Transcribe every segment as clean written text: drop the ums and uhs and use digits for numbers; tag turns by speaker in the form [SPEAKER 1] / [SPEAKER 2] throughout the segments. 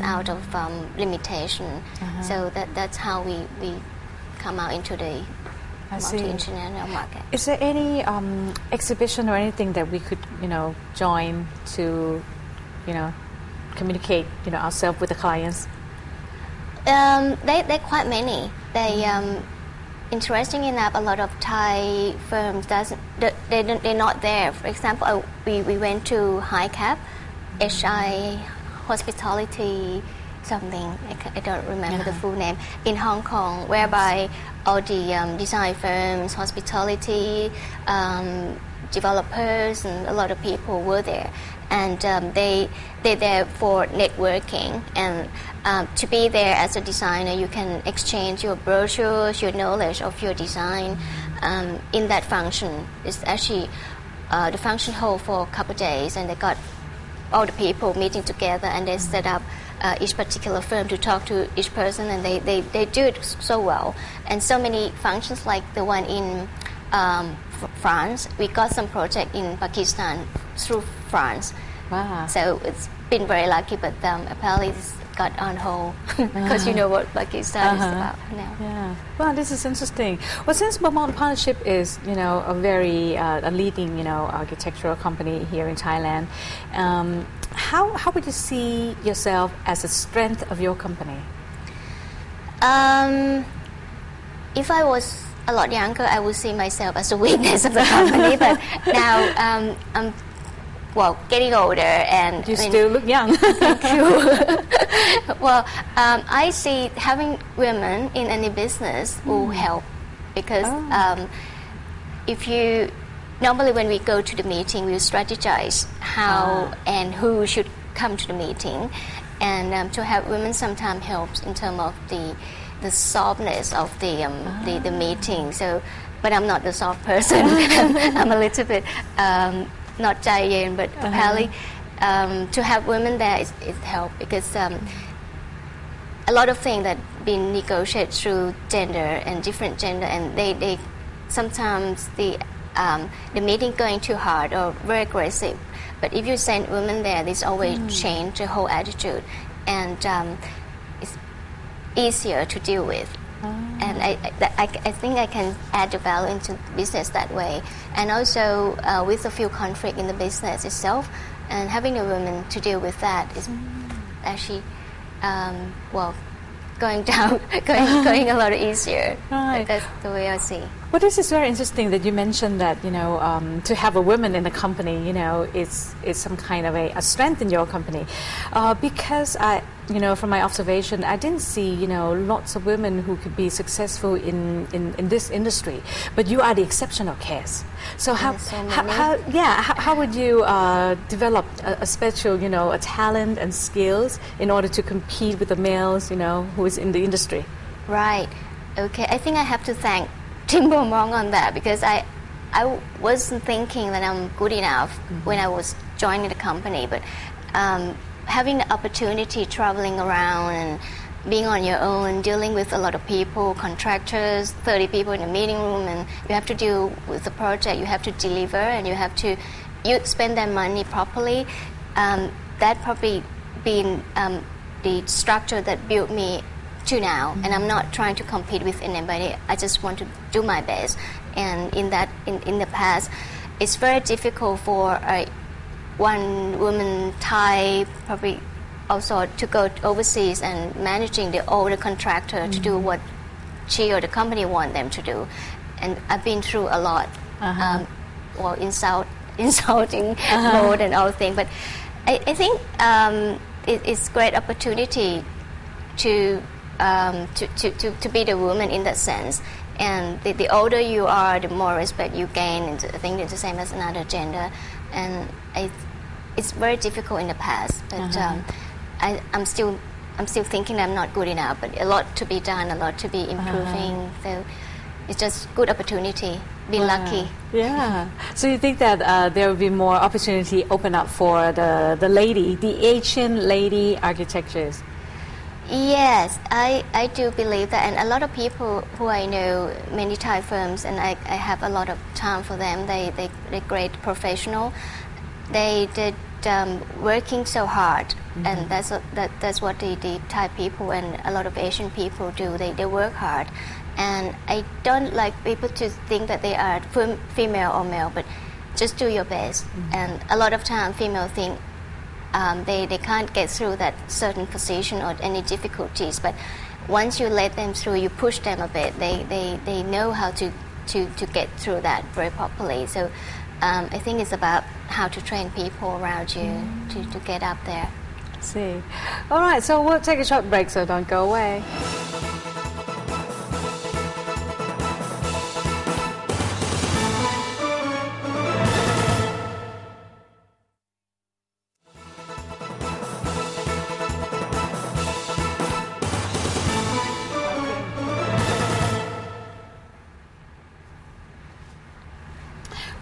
[SPEAKER 1] out of limitation. So that's how we come out into the multi-international market.
[SPEAKER 2] Is there any exhibition or anything that we could, join to, communicate, ourselves with the clients?
[SPEAKER 1] They're quite many. Interesting enough, a lot of Thai firms they're not there. For example, we went to HiCap, HI Hospitality something. I don't remember the full name, in Hong Kong, whereby all the design firms, hospitality developers, and a lot of people were there, and they're there for networking. And to be there as a designer, you can exchange your brochures, your knowledge of your design. In that function, it's actually the function hold for a couple of days, and they got all the people meeting together, and they set up each particular firm to talk to each person, and they do it so well. And so many functions like the one in France. We got some project in Pakistan through France.
[SPEAKER 2] Wow.
[SPEAKER 1] So it's been very lucky, but apparently it's got on hold because you know what Pakistan is about now.
[SPEAKER 2] Yeah. Well, this is interesting. Well, since Beaumont Partnership is, a very a leading, architectural company here in Thailand, how would you see yourself as a strength of your company?
[SPEAKER 1] If I was a lot younger, I would see myself as a weakness of the company. But now I'm getting older, and
[SPEAKER 2] you still look young.
[SPEAKER 1] Thank you. Well, I see having women in any business will help, because if you normally when we go to the meeting, we strategize how and who should come to the meeting, and to have women sometimes helps in terms of the softness of the meeting. So, but I'm not the soft person. I'm a little bit not giant, but apparently to have women there it helps, because a lot of things that been negotiated through gender and different gender, and they sometimes the meeting going too hard or very aggressive. But if you send women there, this always change the whole attitude, and it's easier to deal with. And I think I can add the value into business that way. And also with a few conflict in the business itself, and having a woman to deal with that is actually going a lot easier.
[SPEAKER 2] Right.
[SPEAKER 1] That's the way I see.
[SPEAKER 2] Well, this is very interesting that you mentioned that, to have a woman in the company, is some kind of a strength in your company. Because from my observation, I didn't see, lots of women who could be successful in this industry. But you are the exceptional case. So how would you develop a special, a talent and skills in order to compete with the males, who is in the industry?
[SPEAKER 1] Right. Okay. I think I have to thank Team Beaumont on that, because I wasn't thinking that I'm good enough when I was joining the company, but having the opportunity traveling around and being on your own, dealing with a lot of people, contractors, 30 people in a meeting room, and you have to deal with the project, you have to deliver, and you spend that money properly. That probably been the structure that built me to now, and I'm not trying to compete with anybody. I just want to do my best. And in the past, it's very difficult for one woman Thai probably also to go overseas and managing the older contractor to do what she or the company want them to do. And I've been through a lot, insulting mode and all things. But I think it's great opportunity to be the woman in that sense. And the older you are, the more respect you gain. And I think it's the same as another gender. And it's very difficult in the past. But I'm still thinking I'm not good enough. But a lot to be done, a lot to be improving. So it's just good opportunity. Be lucky.
[SPEAKER 2] Yeah. So you think that there will be more opportunity open up for the Asian lady architectures?
[SPEAKER 1] Yes, I do believe that, and a lot of people who I know, many Thai firms, and I have a lot of time for them. They're great professional. They working so hard, and that's what the Thai people and a lot of Asian people do. They work hard, and I don't like people to think that they are female or male, but just do your best. And a lot of time, female think they can't get through that certain position or any difficulties, but once you let them through, you push them a bit, they know how to get through that very properly. So I think it's about how to train people around you to get up there.
[SPEAKER 2] I see. All right, so we'll take a short break, so don't go away.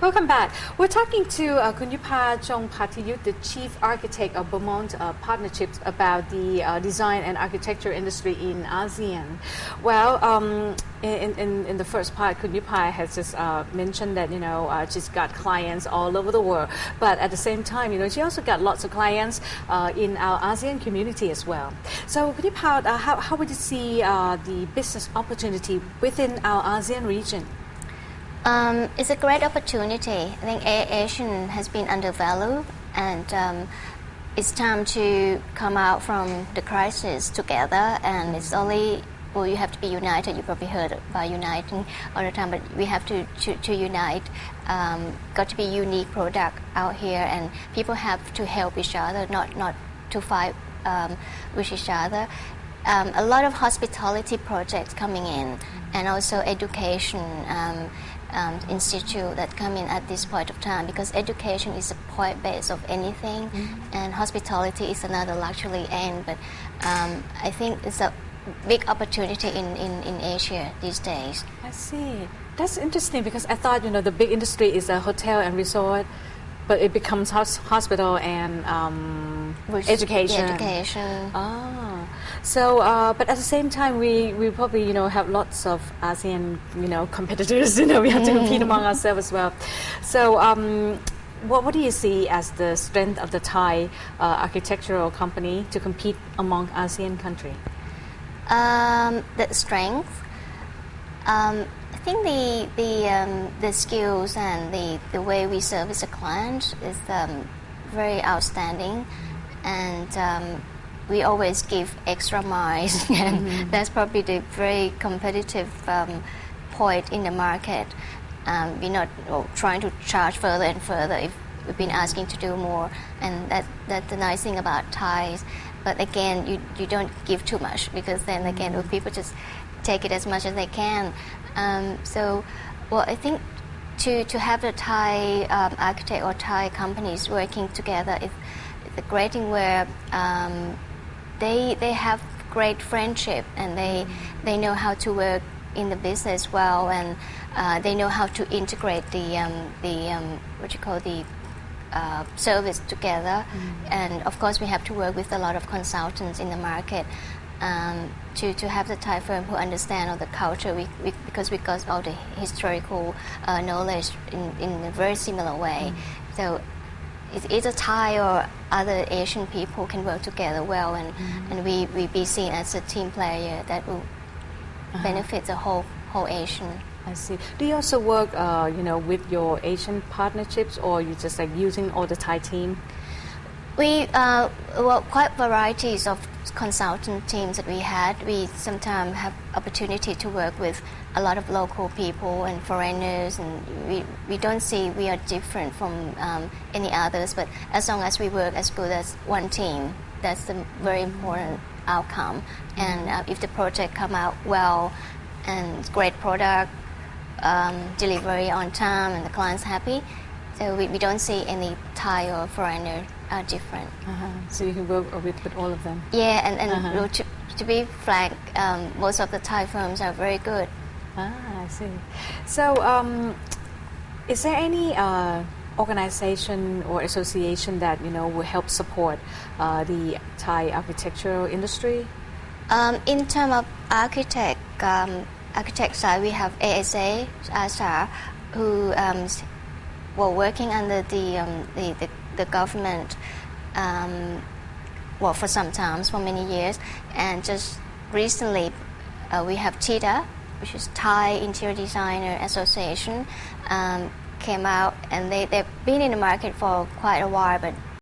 [SPEAKER 2] Welcome back. We're talking to Kunyupa Chongpatiyut, the Chief Architect of Beaumont Partnerships, about the design and architecture industry in ASEAN. Well, in the first part, Kunyupa has just mentioned that she's got clients all over the world, but at the same time, she also got lots of clients in our ASEAN community as well. So, Kunyupa, how would you see the business opportunity within our ASEAN region?
[SPEAKER 1] It's a great opportunity. I think Asian has been undervalued, and it's time to come out from the crisis together. And it's only, well, you have to be united. You probably heard about uniting all the time, but we have to unite. Got to be unique product out here, and people have to help each other, not to fight with each other. A lot of hospitality projects coming in, and also education. Institute that come in at this point of time, because education is a point base of anything, and hospitality is another luxury end. But I think it's a big opportunity in Asia these days.
[SPEAKER 2] I see. That's interesting, because I thought the big industry is a hotel and resort, but it becomes hospital and education.
[SPEAKER 1] Yeah, education.
[SPEAKER 2] So, but at the same time, we probably have lots of ASEAN competitors. We have to compete among ourselves as well. So, what do you see as the strength of the Thai architectural company to compete among ASEAN countries?
[SPEAKER 1] The strength. I think the skills and the way we service a client is very outstanding, and we always give extra miles, and that's probably the very competitive point in the market. We're not trying to charge further and further if we've been asking to do more, and that's the nice thing about Thais. But again, you don't give too much, because then again, people just take it as much as they can. So, well, I think to have the Thai architect or Thai companies working together is a great thing, where they have great friendship, and they know how to work in the business well, and they know how to integrate the service together. And of course, we have to work with a lot of consultants in the market to have the Thai firm who understand all the culture, because we got all the historical knowledge in a very similar way. So either Thai or other Asian people can work together well, and we be seen as a team player that will benefit the whole Asian.
[SPEAKER 2] I see. Do you also work, with your Asian partnerships, or you just using all the Thai team?
[SPEAKER 1] We quite varieties of consultant teams that we had. We sometimes have opportunity to work with a lot of local people and foreigners, and we don't see we are different from any others. But as long as we work as good as one team, that's the very important outcome. And if the project come out well and great product, delivery on time, and the client's happy, so we don't see any Thai or foreigner different.
[SPEAKER 2] So you can work with all of them.
[SPEAKER 1] Yeah, and to be frank, most of the Thai firms are very good.
[SPEAKER 2] I see. So, is there any organization or association that will help support the Thai architectural industry?
[SPEAKER 1] In terms of architect side, we have ASA, who were working under the the government, well, for some times, for many years, and just recently we have TIDA, which is Thai Interior Designer Association, came out, and they've been in the market for quite a while, but